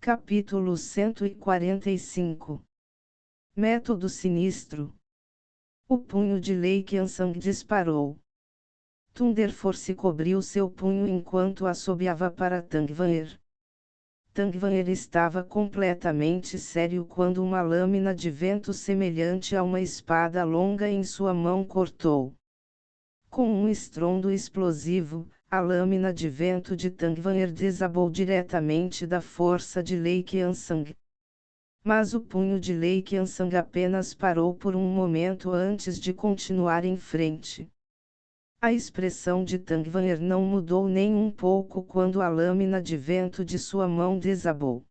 Capítulo 145. Método sinistro. O punho de Lei Qiansang disparou. Thunder Force cobriu seu punho enquanto assobiava para Tang Van'er. Tang Van'er estava completamente sério quando uma lâmina de vento semelhante a uma espada longa em sua mão cortou. Com um estrondo explosivo, a lâmina de vento de Tang Van'er desabou diretamente da força de Lei Qiansang. Mas o punho de Lei Qiansang apenas parou por um momento antes de continuar em frente. A expressão de Tang Van'er não mudou nem um pouco quando a lâmina de vento de sua mão desabou.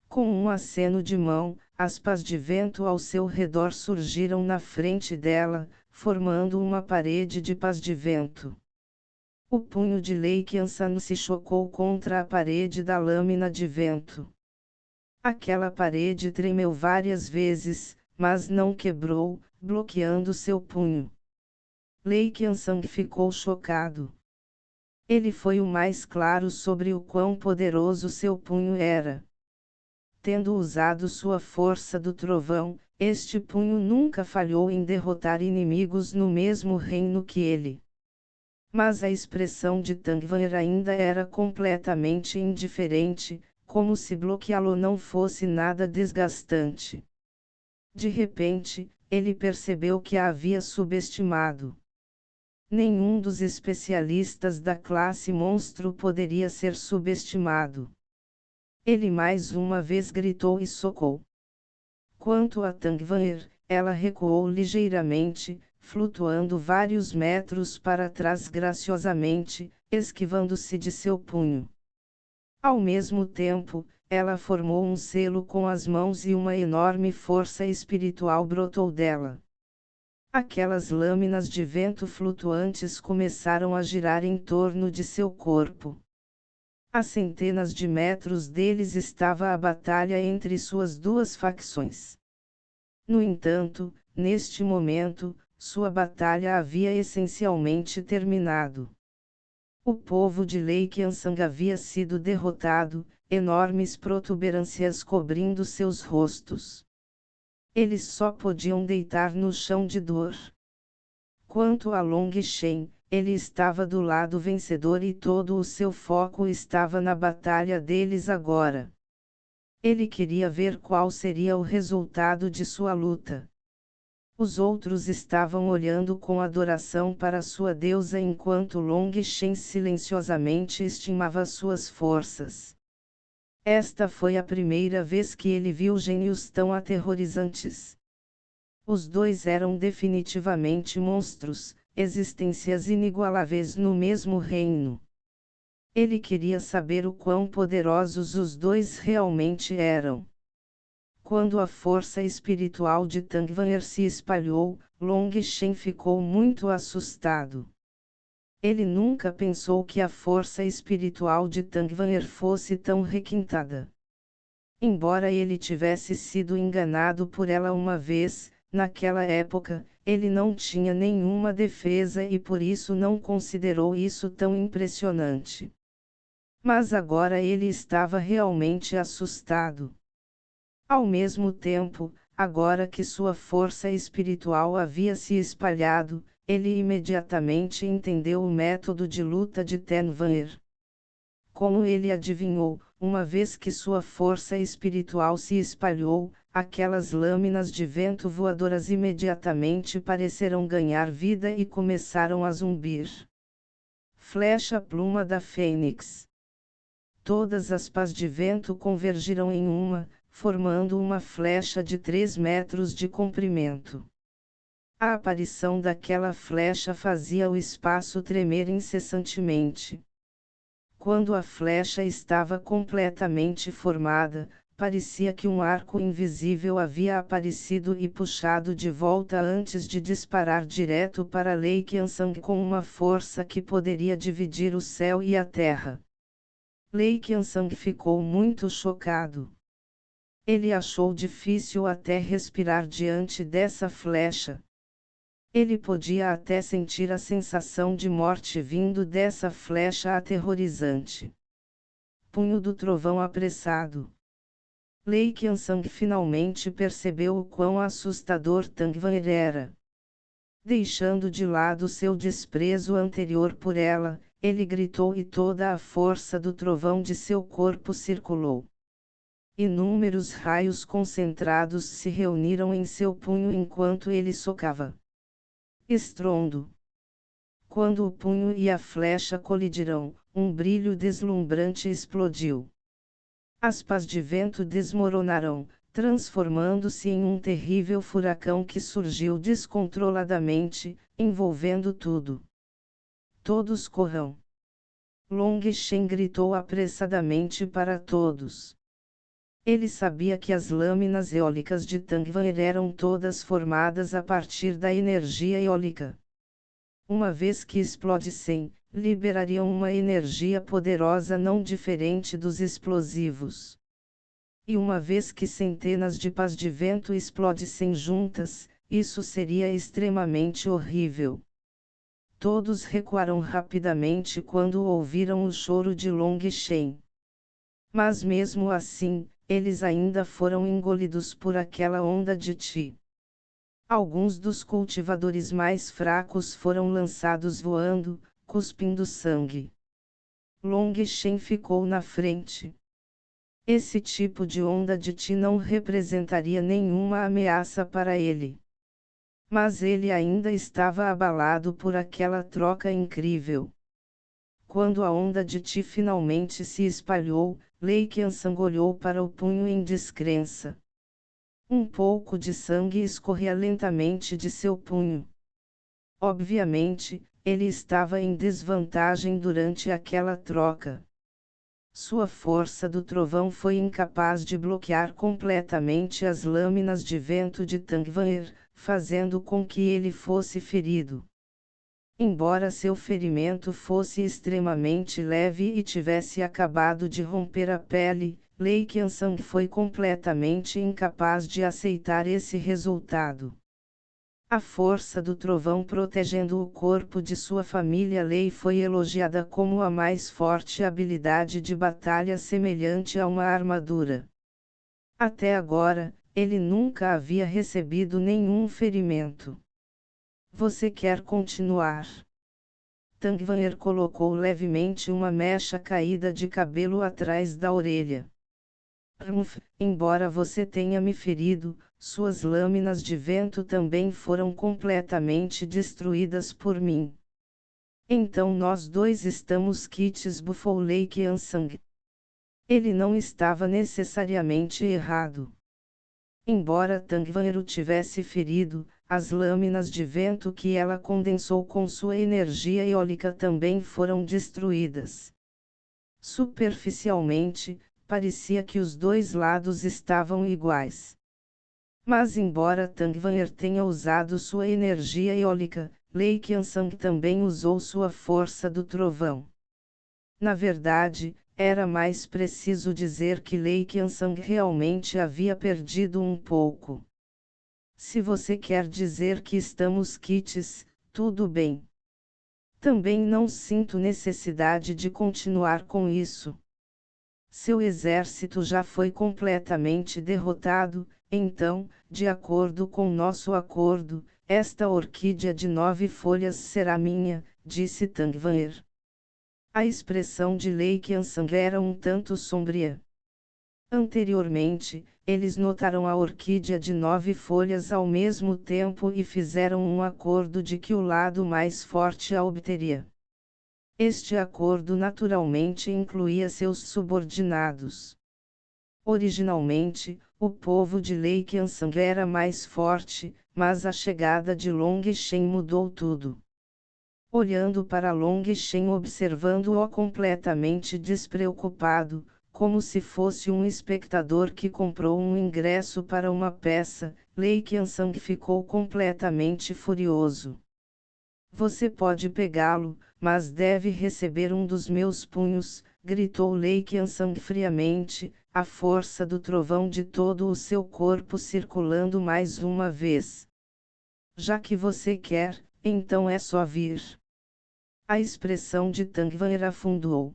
Com um aceno de mão, as pás de vento ao seu redor surgiram na frente dela, formando uma parede de pás de vento. O punho de Lei Qiansang se chocou contra a parede da lâmina de vento. Aquela parede tremeu várias vezes, mas não quebrou, bloqueando seu punho. Lei Qiansang ficou chocado. Ele foi o mais claro sobre o quão poderoso seu punho era. Tendo usado sua força do trovão, este punho nunca falhou em derrotar inimigos no mesmo reino que ele. Mas a expressão de Tang Van'er ainda era completamente indiferente, como se bloqueá-lo não fosse nada desgastante. De repente, ele percebeu que a havia subestimado. Nenhum dos especialistas da classe monstro poderia ser subestimado. Ele mais uma vez gritou e socou. Quanto a Tang Van'er, ela recuou ligeiramente, flutuando vários metros para trás graciosamente, esquivando-se de seu punho. Ao mesmo tempo, ela formou um selo com as mãos e uma enorme força espiritual brotou dela. Aquelas lâminas de vento flutuantes começaram a girar em torno de seu corpo. A centenas de metros deles estava a batalha entre suas duas facções. No entanto, neste momento, sua batalha havia essencialmente terminado. O povo de Lei Qiansang havia sido derrotado, enormes protuberâncias cobrindo seus rostos. Eles só podiam deitar no chão de dor. Quanto a Long Shen, ele estava do lado vencedor e todo o seu foco estava na batalha deles agora. Ele queria ver qual seria o resultado de sua luta. Os outros estavam olhando com adoração para sua deusa enquanto Long Shen silenciosamente estimava suas forças. Esta foi a primeira vez que ele viu gênios tão aterrorizantes. Os dois eram definitivamente monstros, existências inigualáveis no mesmo reino. Ele queria saber o quão poderosos os dois realmente eram. Quando a força espiritual de Tang Van'er se espalhou, Long Shen ficou muito assustado. Ele nunca pensou que a força espiritual de Tang Van'er fosse tão requintada. Embora ele tivesse sido enganado por ela uma vez, naquela época, ele não tinha nenhuma defesa e por isso não considerou isso tão impressionante. Mas agora ele estava realmente assustado. Ao mesmo tempo, agora que sua força espiritual havia se espalhado, ele imediatamente entendeu o método de luta de Tang Van'er. Como ele adivinhou, uma vez que sua força espiritual se espalhou, aquelas lâminas de vento voadoras imediatamente pareceram ganhar vida e começaram a zumbir. Flecha pluma da Fênix. Todas as pás de vento convergiram em uma, formando uma flecha de 3 metros de comprimento. A aparição daquela flecha fazia o espaço tremer incessantemente. Quando a flecha estava completamente formada, parecia que um arco invisível havia aparecido e puxado de volta antes de disparar direto para Lei Qiansang com uma força que poderia dividir o céu e a terra. Lei Qiansang ficou muito chocado. Ele achou difícil até respirar diante dessa flecha. Ele podia até sentir a sensação de morte vindo dessa flecha aterrorizante. Punho do trovão apressado. Lei Qiansang finalmente percebeu o quão assustador Tangvanr era. Deixando de lado seu desprezo anterior por ela, ele gritou e toda a força do trovão de seu corpo circulou. Inúmeros raios concentrados se reuniram em seu punho enquanto ele socava. Estrondo. Quando o punho e a flecha colidiram, um brilho deslumbrante explodiu. As pás de vento desmoronaram, transformando-se em um terrível furacão que surgiu descontroladamente, envolvendo tudo. Todos corram! Long Shen gritou apressadamente para todos. Ele sabia que as lâminas eólicas de Tangvanr eram todas formadas a partir da energia eólica. Uma vez que explodissem, liberariam uma energia poderosa não diferente dos explosivos. E uma vez que centenas de pás de vento explodissem juntas, isso seria extremamente horrível. Todos recuaram rapidamente quando ouviram o choro de Long Shen. Mas mesmo assim, eles ainda foram engolidos por aquela onda de Qi. Alguns dos cultivadores mais fracos foram lançados voando, cuspindo sangue. Long Shen ficou na frente. Esse tipo de onda de Qi não representaria nenhuma ameaça para ele. Mas ele ainda estava abalado por aquela troca incrível. Quando a onda de Qi finalmente se espalhou, Lei Qiansang olhou para o punho em descrença. Um pouco de sangue escorria lentamente de seu punho. Obviamente, ele estava em desvantagem durante aquela troca. Sua força do trovão foi incapaz de bloquear completamente as lâminas de vento de Tangvanr, fazendo com que ele fosse ferido. Embora seu ferimento fosse extremamente leve e tivesse acabado de romper a pele, Lei Qiansang foi completamente incapaz de aceitar esse resultado. A força do trovão protegendo o corpo de sua família Lei foi elogiada como a mais forte habilidade de batalha semelhante a uma armadura. Até agora, ele nunca havia recebido nenhum ferimento. Você quer continuar? Tangvanr colocou levemente uma mecha caída de cabelo atrás da orelha. Embora você tenha me ferido, suas lâminas de vento também foram completamente destruídas por mim. Então nós dois estamos quites, bufou Lei Qiansang. Ele não estava necessariamente errado. Embora Tangvanr o tivesse ferido, as lâminas de vento que ela condensou com sua energia eólica também foram destruídas. Superficialmente, parecia que os dois lados estavam iguais. Mas embora Tangvanr tenha usado sua energia eólica, Lei Qiansang também usou sua força do trovão. Na verdade, era mais preciso dizer que Lei Qiansang realmente havia perdido um pouco. Se você quer dizer que estamos quites, tudo bem. Também não sinto necessidade de continuar com isso. Seu exército já foi completamente derrotado, então, de acordo com nosso acordo, esta orquídea de 9 folhas será minha, disse Tangvanr. A expressão de Lei Qiansang era um tanto sombria. Anteriormente, eles notaram a orquídea de 9 folhas ao mesmo tempo e fizeram um acordo de que o lado mais forte a obteria. Este acordo naturalmente incluía seus subordinados. Originalmente, o povo de Lei Qiansang era mais forte, mas a chegada de Long Shen mudou tudo. Olhando para Long Shen, observando-o completamente despreocupado, como se fosse um espectador que comprou um ingresso para uma peça, Lei Qiansang ficou completamente furioso. Você pode pegá-lo, mas deve receber um dos meus punhos, gritou Lei Qiansang friamente, a força do trovão de todo o seu corpo circulando mais uma vez. Já que você quer, então é só vir. A expressão de Tangvanr afundou.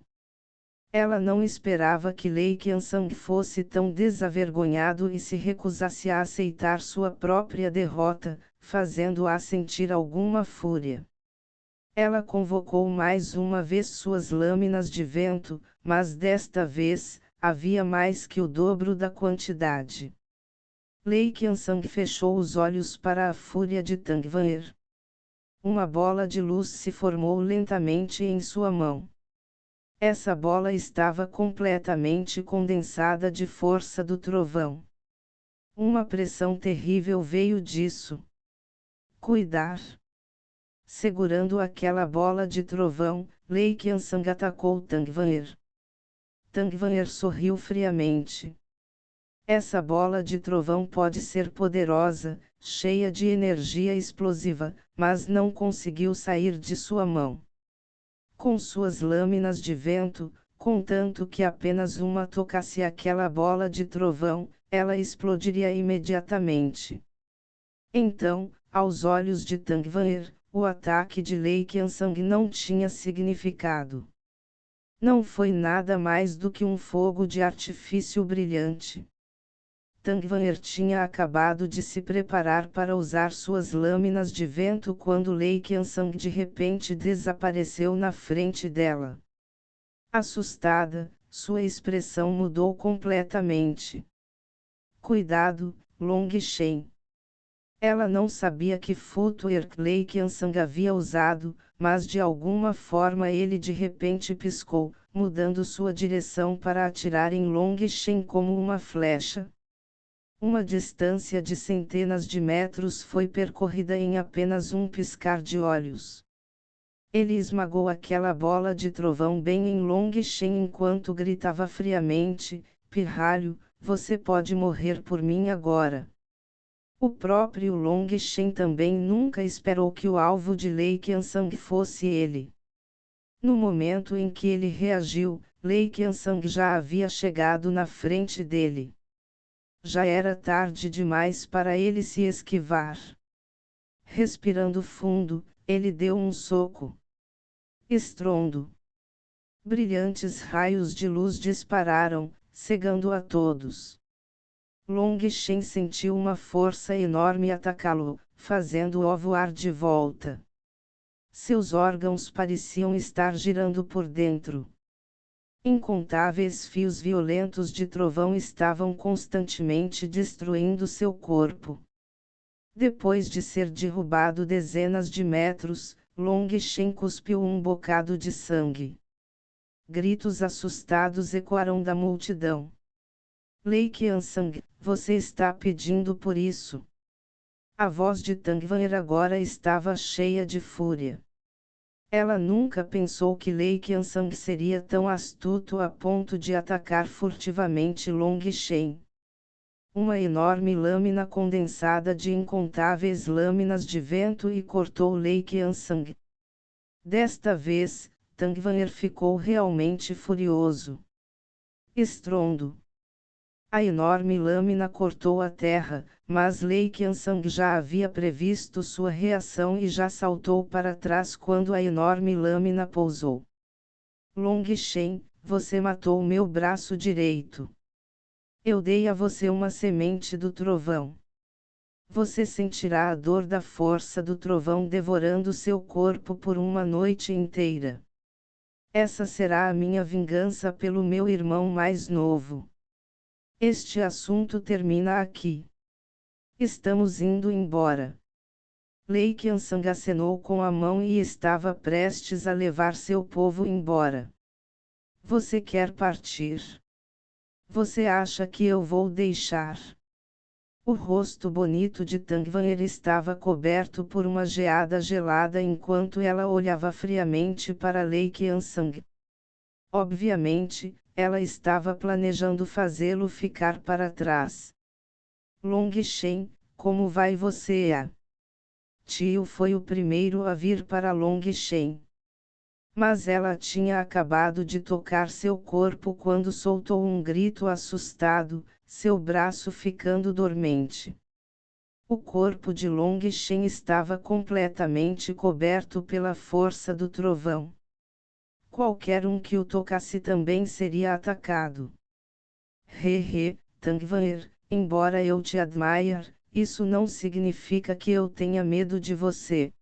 Ela não esperava que Lei Qiansang fosse tão desavergonhado e se recusasse a aceitar sua própria derrota, fazendo-a sentir alguma fúria. Ela convocou mais uma vez suas lâminas de vento, mas desta vez, havia mais que o dobro da quantidade. Lei Qiansang fechou os olhos para a fúria de Tang Van'er. Uma bola de luz se formou lentamente em sua mão. Essa bola estava completamente condensada de força do trovão. Uma pressão terrível veio disso. Cuidar! Segurando aquela bola de trovão, Lei Qiansang atacou Tang Van'er. Tang Van'er sorriu friamente. Essa bola de trovão pode ser poderosa, cheia de energia explosiva, mas não conseguiu sair de sua mão. Com suas lâminas de vento, contanto que apenas uma tocasse aquela bola de trovão, ela explodiria imediatamente. Então, aos olhos de Tang Van'er, o ataque de Lei Qiansang não tinha significado. Não foi nada mais do que um fogo de artifício brilhante. Tang Van'er tinha acabado de se preparar para usar suas lâminas de vento quando Lei Qiansang de repente desapareceu na frente dela. Assustada, sua expressão mudou completamente. Cuidado, Long Shen. Ela não sabia que footwear Lei Qiansang havia usado, mas de alguma forma ele de repente piscou, mudando sua direção para atirar em Long Shen como uma flecha. Uma distância de centenas de metros foi percorrida em apenas um piscar de olhos. Ele esmagou aquela bola de trovão bem em Long Shen enquanto gritava friamente: "Pirralho, você pode morrer por mim agora." O próprio Long Shen também nunca esperou que o alvo de Lei Qiansang fosse ele. No momento em que ele reagiu, Lei Qiansang já havia chegado na frente dele. Já era tarde demais para ele se esquivar. Respirando fundo, ele deu um soco. Estrondo. Brilhantes raios de luz dispararam, cegando a todos. Long Shen sentiu uma força enorme atacá-lo, fazendo-o voar de volta. Seus órgãos pareciam estar girando por dentro. Incontáveis fios violentos de trovão estavam constantemente destruindo seu corpo. Depois de ser derrubado dezenas de metros, Long Shen cuspiu um bocado de sangue. Gritos assustados ecoaram da multidão. Lei Qiansang, você está pedindo por isso? A voz de Tang Van'er agora estava cheia de fúria. Ela nunca pensou que Lei Qiansang seria tão astuto a ponto de atacar furtivamente Long Shen. Uma enorme lâmina condensada de incontáveis lâminas de vento e cortou Lei Qiansang. Desta vez, Tang Van'er ficou realmente furioso. Estrondo. A enorme lâmina cortou a terra, mas Lei Qiansang já havia previsto sua reação e já saltou para trás quando a enorme lâmina pousou. Long Shen, você matou meu braço direito. Eu dei a você uma semente do trovão. Você sentirá a dor da força do trovão devorando seu corpo por uma noite inteira. Essa será a minha vingança pelo meu irmão mais novo. Este assunto termina aqui. Estamos indo embora. Lei Qiansang acenou com a mão e estava prestes a levar seu povo embora. Você quer partir? Você acha que eu vou deixar? O rosto bonito de Tang Van'er estava coberto por uma geada gelada enquanto ela olhava friamente para Lei Qiansang. Obviamente, ela estava planejando fazê-lo ficar para trás. Long Shen, como vai você? Tio foi o primeiro a vir para Long Shen. Mas ela tinha acabado de tocar seu corpo quando soltou um grito assustado, seu braço ficando dormente. O corpo de Long Shen estava completamente coberto pela força do trovão. Qualquer um que o tocasse também seria atacado. Tangvanir, embora eu te admire, isso não significa que eu tenha medo de você.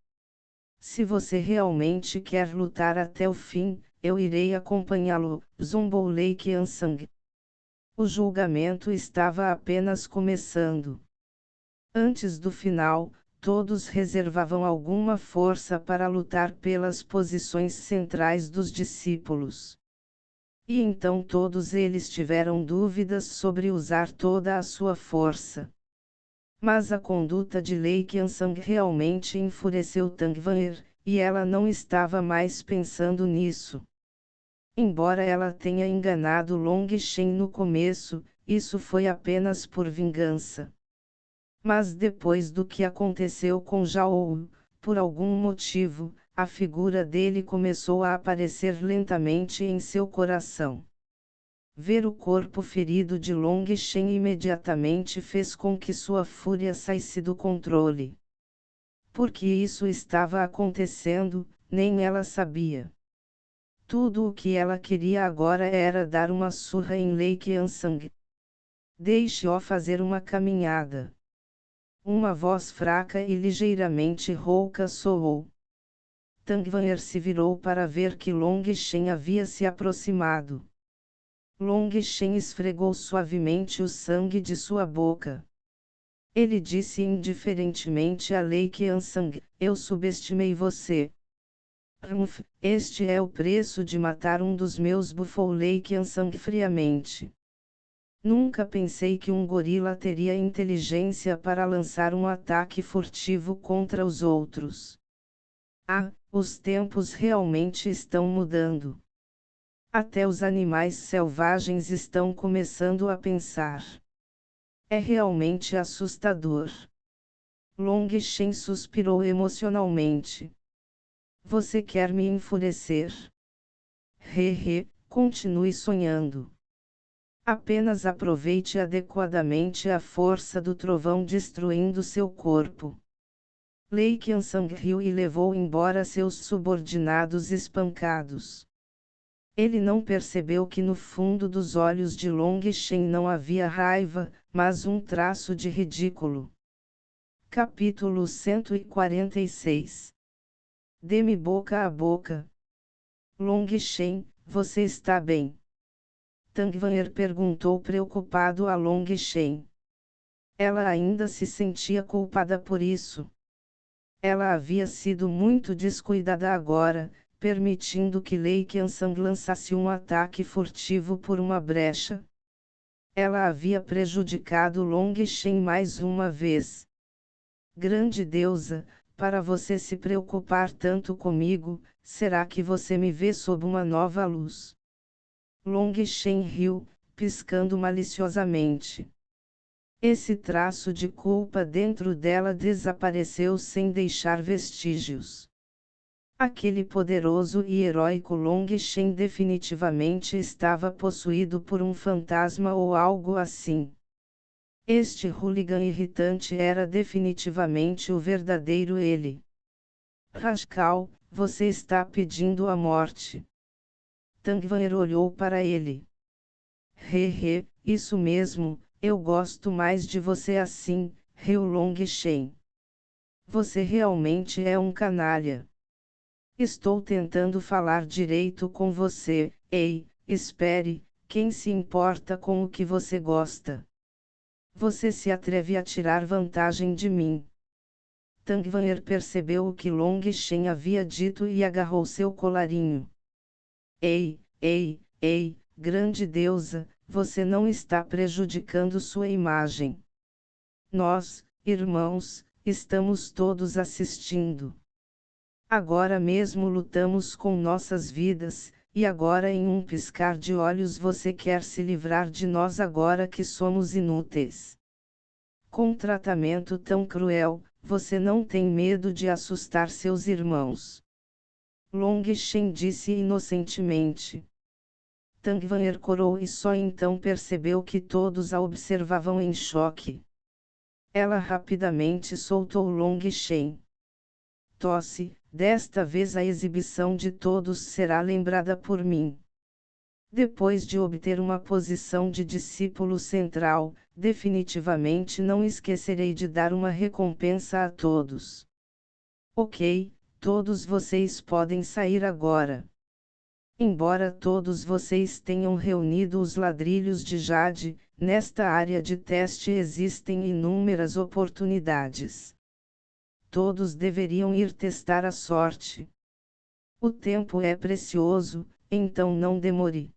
Se você realmente quer lutar até o fim, eu irei acompanhá-lo, zombou Lei Qiansang. O julgamento estava apenas começando. Antes do final, todos reservavam alguma força para lutar pelas posições centrais dos discípulos. E então todos eles tiveram dúvidas sobre usar toda a sua força. Mas a conduta de Lei Qiansang realmente enfureceu Tangvanir, e ela não estava mais pensando nisso. Embora ela tenha enganado Long Shen no começo, isso foi apenas por vingança. Mas depois do que aconteceu com Zhao, por algum motivo, a figura dele começou a aparecer lentamente em seu coração. Ver o corpo ferido de Long Shen imediatamente fez com que sua fúria saísse do controle. Porque isso estava acontecendo, nem ela sabia. Tudo o que ela queria agora era dar uma surra em Lei Qiansang. Deixe-o fazer uma caminhada. Uma voz fraca e ligeiramente rouca soou. Tangvanir se virou para ver que Long Shen havia se aproximado. Long Shen esfregou suavemente o sangue de sua boca. Ele disse indiferentemente a Lei Qiansang: eu subestimei você. Este é o preço de matar um dos meus, bufou Lei Qiansang friamente. Nunca pensei que um gorila teria inteligência para lançar um ataque furtivo contra os outros. Ah, os tempos realmente estão mudando. Até os animais selvagens estão começando a pensar. É realmente assustador. Long Shen suspirou emocionalmente. Você quer me enfurecer? Continue sonhando. Apenas aproveite adequadamente a força do trovão destruindo seu corpo. Lei Qiansang riu e levou embora seus subordinados espancados. Ele não percebeu que no fundo dos olhos de Long Shen não havia raiva, mas um traço de ridículo. Capítulo 146. Dê-me boca a boca. Long Shen, você está bem? Tangvanir perguntou preocupado a Long Shen. Ela ainda se sentia culpada por isso. Ela havia sido muito descuidada agora, permitindo que Lei Qiansang lançasse um ataque furtivo por uma brecha. Ela havia prejudicado Long Shen mais uma vez. Grande deusa, para você se preocupar tanto comigo, será que você me vê sob uma nova luz? Long Shen riu, piscando maliciosamente. Esse traço de culpa dentro dela desapareceu sem deixar vestígios. Aquele poderoso e heróico Long Shen definitivamente estava possuído por um fantasma ou algo assim. Este hooligan irritante era definitivamente o verdadeiro ele. Rascal, você está pedindo a morte. Tangvanir olhou para ele. Isso mesmo, eu gosto mais de você assim, riu Long Shen. Você realmente é um canalha. Estou tentando falar direito com você, ei, espere, quem se importa com o que você gosta? Você se atreve a tirar vantagem de mim. Tangvanir percebeu o que Long Shen havia dito e agarrou seu colarinho. Ei, grande deusa, você não está prejudicando sua imagem. Nós, irmãos, estamos todos assistindo. Agora mesmo lutamos com nossas vidas, e agora em um piscar de olhos você quer se livrar de nós agora que somos inúteis. Com um tratamento tão cruel, você não tem medo de assustar seus irmãos. Long Shen disse inocentemente. Tangvanir corou e só então percebeu que todos a observavam em choque. Ela rapidamente soltou Long Shen. Tosse, desta vez a exibição de todos será lembrada por mim. Depois de obter uma posição de discípulo central, definitivamente não esquecerei de dar uma recompensa a todos. Ok, todos vocês podem sair agora. Embora todos vocês tenham reunido os ladrilhos de jade, nesta área de teste existem inúmeras oportunidades. Todos deveriam ir testar a sorte. O tempo é precioso, então não demore.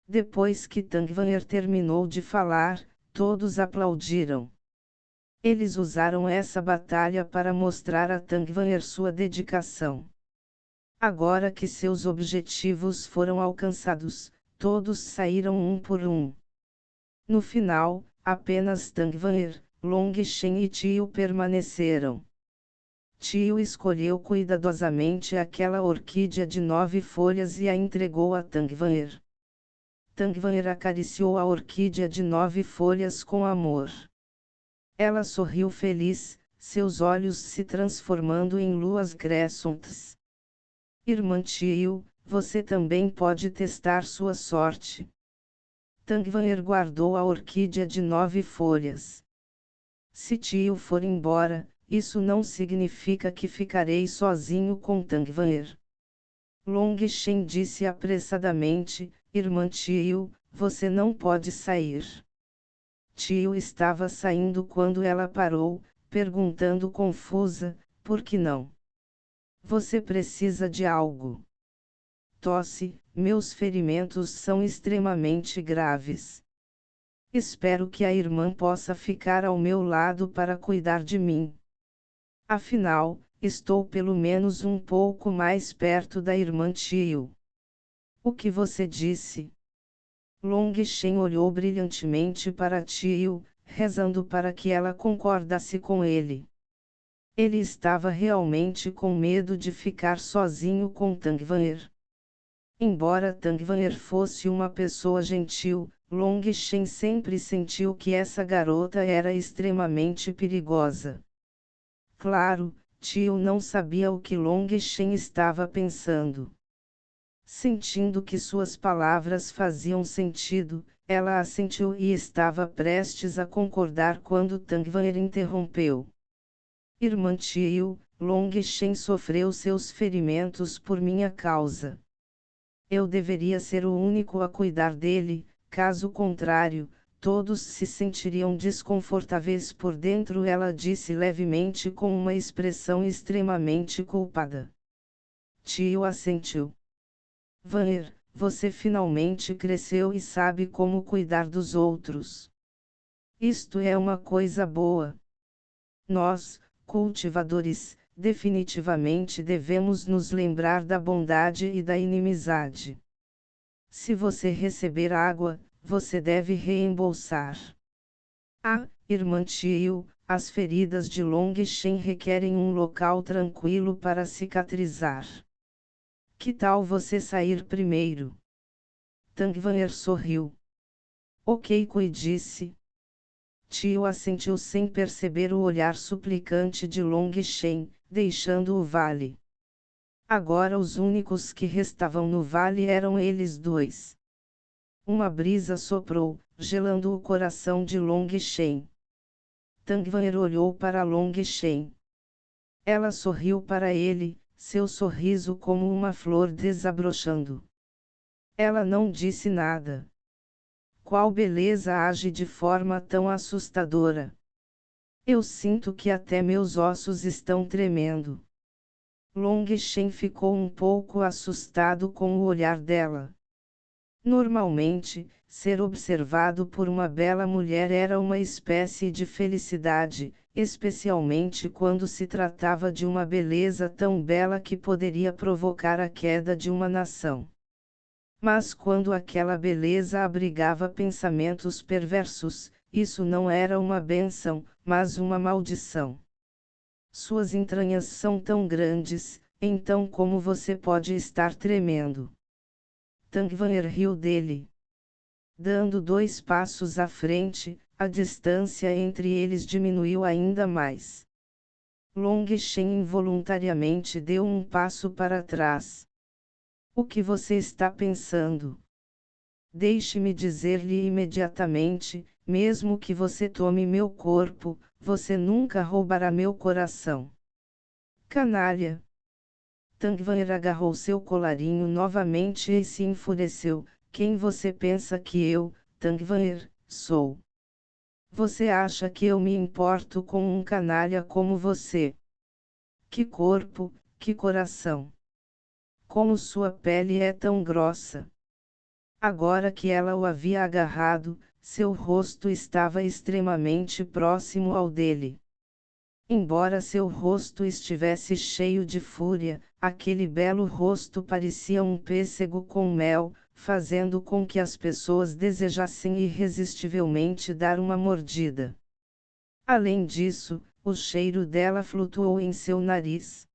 Depois que Tangvanher terminou de falar, todos aplaudiram. Eles usaram essa batalha para mostrar a Tangvanher sua dedicação. Agora que seus objetivos foram alcançados, todos saíram um por um. No final, apenas Tangvanher, Longshen e Tio permaneceram. Tio escolheu cuidadosamente aquela orquídea de 9 folhas e a entregou a Tangvanher. Tangvanher acariciou a orquídea de 9 folhas com amor. Ela sorriu feliz, seus olhos se transformando em luas crescentes. Irmã Tio, você também pode testar sua sorte. Tangvanher guardou a orquídea de 9 folhas. Se Tio for embora, isso não significa que ficarei sozinho com Tangvanher. Longshen disse apressadamente, Irmã Tio, você não pode sair. Tio estava saindo quando ela parou, perguntando confusa, por que não? Você precisa de algo? Tosse, meus ferimentos são extremamente graves. Espero que a irmã possa ficar ao meu lado para cuidar de mim. Afinal, estou pelo menos um pouco mais perto da irmã Tio. O que você disse? Longshen olhou brilhantemente para Tio, rezando para que ela concordasse com ele. Ele estava realmente com medo de ficar sozinho com Tangvanher. Embora Tangvanher fosse uma pessoa gentil, Longshen sempre sentiu que essa garota era extremamente perigosa. Claro, Tio não sabia o que Longshen estava pensando. Sentindo que suas palavras faziam sentido, ela assentiu e estava prestes a concordar quando Tangvanher interrompeu. Irmã Tio, Longshen sofreu seus ferimentos por minha causa. Eu deveria ser o único a cuidar dele, caso contrário, todos se sentiriam desconfortáveis por dentro, ela disse levemente com uma expressão extremamente culpada. Tio assentiu. Vanner, você finalmente cresceu e sabe como cuidar dos outros. Isto é uma coisa boa. Nós, cultivadores, definitivamente devemos nos lembrar da bondade e da inimizade. Se você receber água, você deve reembolsar. Ah, irmã Tio, as feridas de Longshen requerem um local tranquilo para cicatrizar. Que tal você sair primeiro? Tangvanher sorriu. Ok, disse. Tio assentiu sem perceber o olhar suplicante de Longshen, deixando o vale. Agora os únicos que restavam no vale eram eles dois. Uma brisa soprou, gelando o coração de Longshen. Tangvanher olhou para Longshen. Ela sorriu para ele, seu sorriso como uma flor desabrochando. Ela não disse nada. Qual beleza age de forma tão assustadora! Eu sinto que até meus ossos estão tremendo. Longshen ficou um pouco assustado com o olhar dela. Normalmente, ser observado por uma bela mulher era uma espécie de felicidade, especialmente quando se tratava de uma beleza tão bela que poderia provocar a queda de uma nação. Mas quando aquela beleza abrigava pensamentos perversos, isso não era uma bênção, mas uma maldição. Suas entranhas são tão grandes, então como você pode estar tremendo? Tangvanher riu dele. Dando 2 passos à frente, a distância entre eles diminuiu ainda mais. Long Shen involuntariamente deu um passo para trás. O que você está pensando? Deixe-me dizer-lhe imediatamente, mesmo que você tome meu corpo, você nunca roubará meu coração. Canalha! Tangvanher agarrou seu colarinho novamente e se enfureceu. Quem você pensa que eu, Tangvanher, sou? Você acha que eu me importo com um canalha como você? Que corpo, que coração! Como sua pele é tão grossa! Agora que ela o havia agarrado, seu rosto estava extremamente próximo ao dele. Embora seu rosto estivesse cheio de fúria, aquele belo rosto parecia um pêssego com mel, fazendo com que as pessoas desejassem irresistivelmente dar uma mordida. Além disso, o cheiro dela flutuou em seu nariz.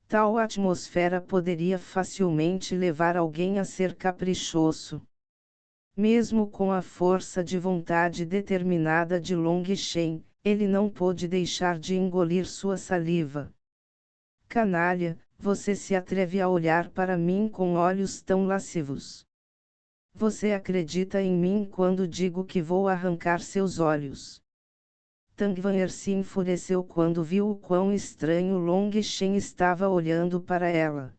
Tal atmosfera poderia facilmente levar alguém a ser caprichoso. Mesmo com a força de vontade determinada de Long Shen, ele não pôde deixar de engolir sua saliva. Canalha, você se atreve a olhar para mim com olhos tão lascivos. Você acredita em mim quando digo que vou arrancar seus olhos? Tangvanher se enfureceu quando viu o quão estranho Long Shen estava olhando para ela.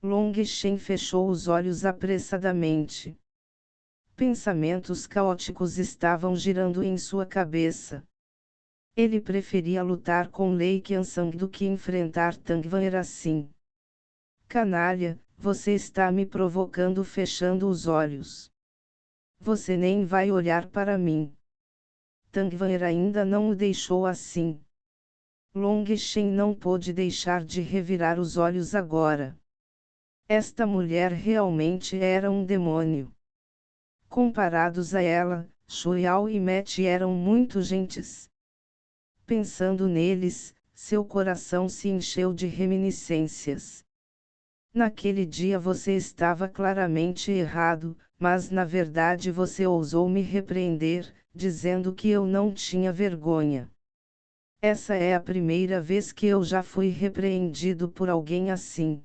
Long Shen fechou os olhos apressadamente. Pensamentos caóticos estavam girando em sua cabeça. Ele preferia lutar com Lei Qiansang do que enfrentar Tangvanher assim. Canalha, você está me provocando fechando os olhos. Você nem vai olhar para mim. Tangvanher ainda não o deixou assim. Long Shen não pôde deixar de revirar os olhos agora. Esta mulher realmente era um demônio. Comparados a ela, Shuiao e Meti eram muito gentis. Pensando neles, seu coração se encheu de reminiscências. Naquele dia você estava claramente errado, mas na verdade você ousou me repreender, dizendo que eu não tinha vergonha. Essa é a primeira vez que eu já fui repreendido por alguém assim.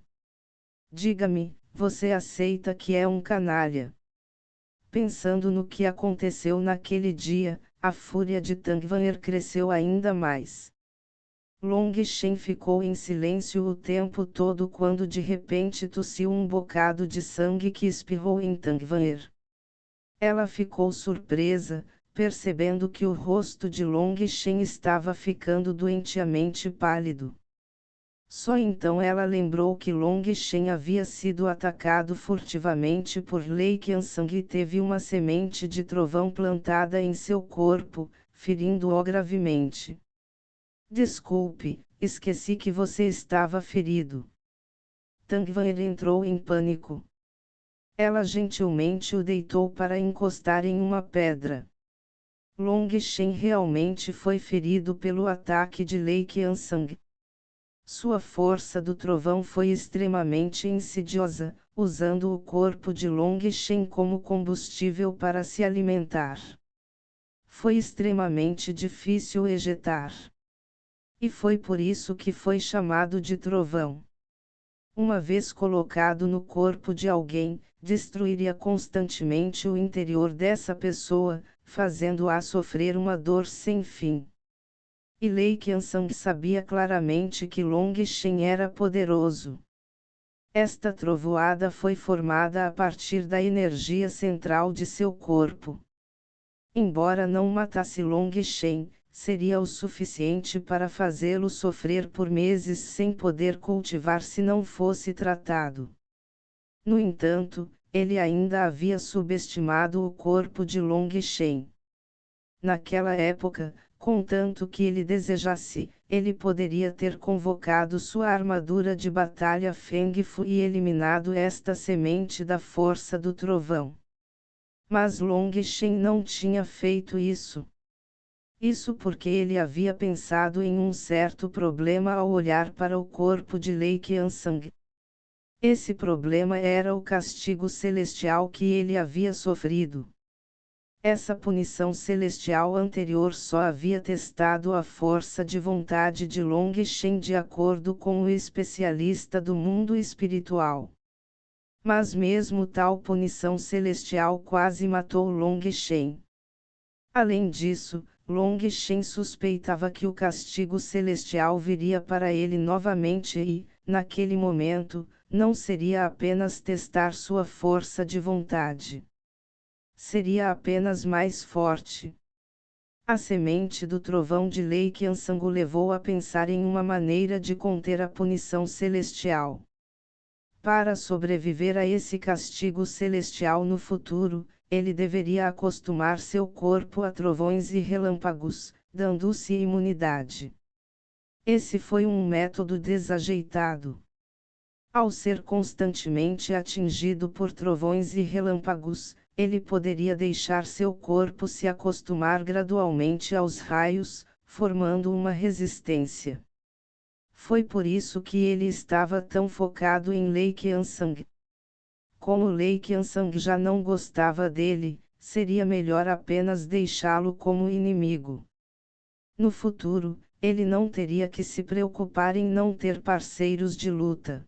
Diga-me, você aceita que é um canalha? Pensando no que aconteceu naquele dia, a fúria de Tangvanher cresceu ainda mais. Long Shen ficou em silêncio o tempo todo quando de repente tossiu um bocado de sangue que espirrou em Tangvanher. Ela ficou surpresa, percebendo que o rosto de Long Shen estava ficando doentiamente pálido. Só então ela lembrou que Long Shen havia sido atacado furtivamente por Lei Qiansang e teve uma semente de trovão plantada em seu corpo, ferindo-o gravemente. Desculpe, esqueci que você estava ferido. Tangvanher entrou em pânico. Ela gentilmente o deitou para encostar em uma pedra. Long Shen realmente foi ferido pelo ataque de Lei Qiansang. Sua força do trovão foi extremamente insidiosa, usando o corpo de Long Shen como combustível para se alimentar. Foi extremamente difícil ejetar. E foi por isso que foi chamado de trovão. Uma vez colocado no corpo de alguém, destruiria constantemente o interior dessa pessoa, fazendo-a sofrer uma dor sem fim. E Lei Qiansang sabia claramente que Long Shen era poderoso. Esta trovoada foi formada a partir da energia central de seu corpo. Embora não matasse Long Shen, seria o suficiente para fazê-lo sofrer por meses sem poder cultivar se não fosse tratado. No entanto, ele ainda havia subestimado o corpo de Long Shen. Naquela época, contanto que ele desejasse, ele poderia ter convocado sua armadura de batalha Feng Fu e eliminado esta semente da força do trovão. Mas Long Shen não tinha feito isso. Isso porque ele havia pensado em um certo problema ao olhar para o corpo de Lei Qiansang. Esse problema era o castigo celestial que ele havia sofrido. Essa punição celestial anterior só havia testado a força de vontade de Long Shen de acordo com o especialista do mundo espiritual. Mas mesmo tal punição celestial quase matou Long Shen. Além disso, Long Shen suspeitava que o castigo celestial viria para ele novamente e, naquele momento, não seria apenas testar sua força de vontade. Seria apenas mais forte. A semente do trovão de Lei Qiansang o levou a pensar em uma maneira de conter a punição celestial. Para sobreviver a esse castigo celestial no futuro, ele deveria acostumar seu corpo a trovões e relâmpagos, dando-se imunidade. Esse foi um método desajeitado. Ao ser constantemente atingido por trovões e relâmpagos, ele poderia deixar seu corpo se acostumar gradualmente aos raios, formando uma resistência. Foi por isso que ele estava tão focado em Lei Qiansang. Como Lei Qiansang já não gostava dele, seria melhor apenas deixá-lo como inimigo. No futuro, ele não teria que se preocupar em não ter parceiros de luta.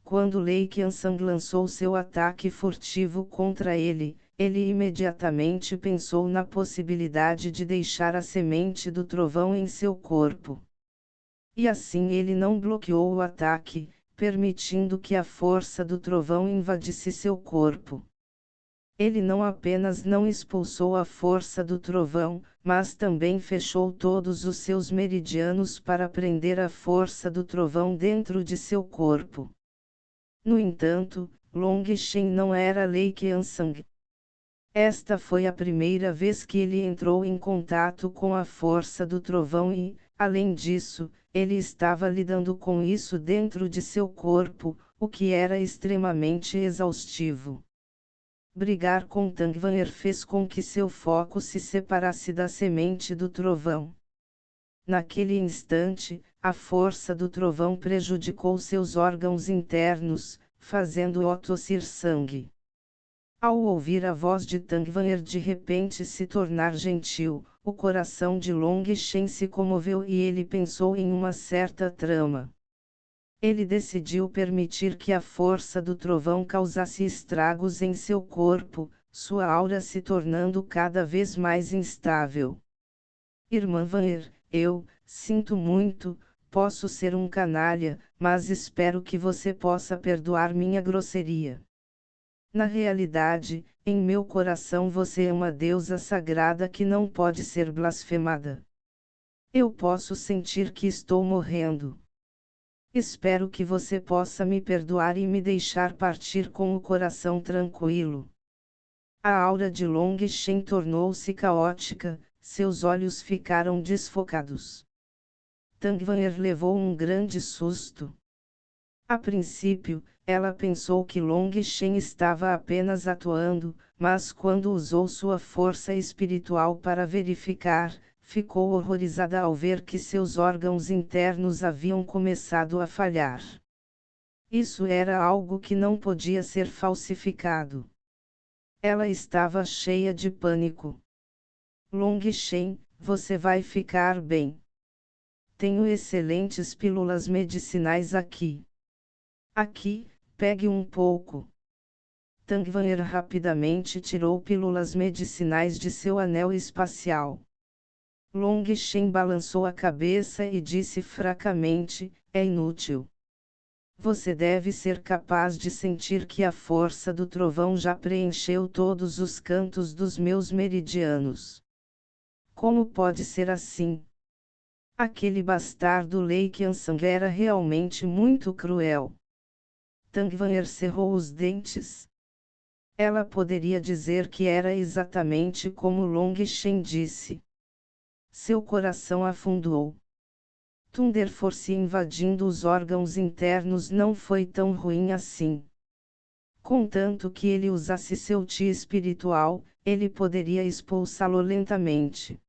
Quando Lei Qiansang lançou seu ataque furtivo contra ele, ele imediatamente pensou na possibilidade de deixar a semente do trovão em seu corpo. E assim ele não bloqueou o ataque, permitindo que a força do trovão invadisse seu corpo. Ele não apenas não expulsou a força do trovão, mas também fechou todos os seus meridianos para prender a força do trovão dentro de seu corpo. No entanto, Long Shen não era Lei Qiansang. Esta foi a primeira vez que ele entrou em contato com a força do trovão e, além disso, ele estava lidando com isso dentro de seu corpo, o que era extremamente exaustivo. Brigar com Tang Van'er fez com que seu foco se separasse da semente do trovão. Naquele instante, a força do trovão prejudicou seus órgãos internos, fazendo-o tossir sangue. Ao ouvir a voz de Tang Van'er de repente se tornar gentil, o coração de Long Shen se comoveu e ele pensou em uma certa trama. Ele decidiu permitir que a força do trovão causasse estragos em seu corpo, sua aura se tornando cada vez mais instável. Irmã Van'er, eu sinto muito, posso ser um canalha, mas espero que você possa perdoar minha grosseria. Na realidade, em meu coração você é uma deusa sagrada que não pode ser blasfemada. Eu posso sentir que estou morrendo. Espero que você possa me perdoar e me deixar partir com o coração tranquilo. A aura de Long Shen tornou-se caótica, seus olhos ficaram desfocados. Tang Van'er levou um grande susto. A princípio, ela pensou que Long Shen estava apenas atuando, mas quando usou sua força espiritual para verificar, ficou horrorizada ao ver que seus órgãos internos haviam começado a falhar. Isso era algo que não podia ser falsificado. Ela estava cheia de pânico. Long Shen, você vai ficar bem. Tenho excelentes pílulas medicinais aqui. Aqui, pegue um pouco. Tang Van'er rapidamente tirou pílulas medicinais de seu anel espacial. Long Shen balançou a cabeça e disse fracamente, é inútil. Você deve ser capaz de sentir que a força do trovão já preencheu todos os cantos dos meus meridianos. Como pode ser assim? Aquele bastardo Lei Qiansang era realmente muito cruel. Tang Van'er cerrou os dentes. Ela poderia dizer que era exatamente como Long Shen disse. Seu coração afundou. Thunder Force invadindo os órgãos internos não foi tão ruim assim. Contanto que ele usasse seu Qi espiritual, ele poderia expulsá-lo lentamente.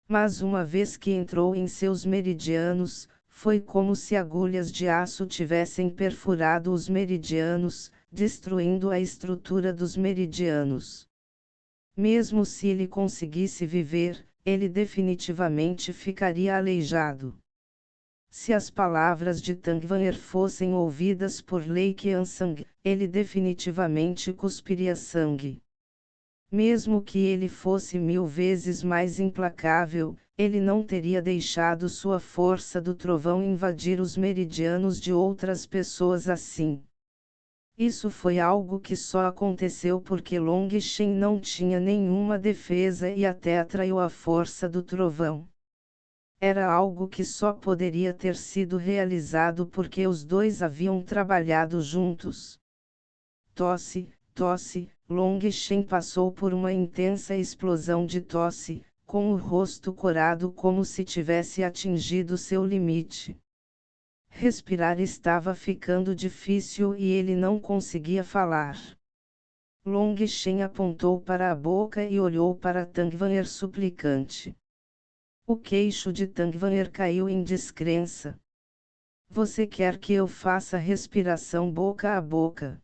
Mas uma vez que entrou em seus meridianos, foi como se agulhas de aço tivessem perfurado os meridianos, destruindo a estrutura dos meridianos. Mesmo se ele conseguisse viver, ele definitivamente ficaria aleijado. Se as palavras de Tangvanher fossem ouvidas por Lei Qiansang, ele definitivamente cuspiria sangue. Mesmo que ele fosse 1000 vezes mais implacável, ele não teria deixado sua força do trovão invadir os meridianos de outras pessoas assim. Isso foi algo que só aconteceu porque Long Shen não tinha nenhuma defesa e até atraiu a força do trovão. Era algo que só poderia ter sido realizado porque os dois haviam trabalhado juntos. Tosse, tosse, Long Shen passou por uma intensa explosão de tosse, com o rosto corado como se tivesse atingido seu limite. Respirar estava ficando difícil e ele não conseguia falar. Long Shen apontou para a boca e olhou para Tangvanher suplicante. O queixo de Tangvanher caiu em descrença. Você quer que eu faça respiração boca a boca?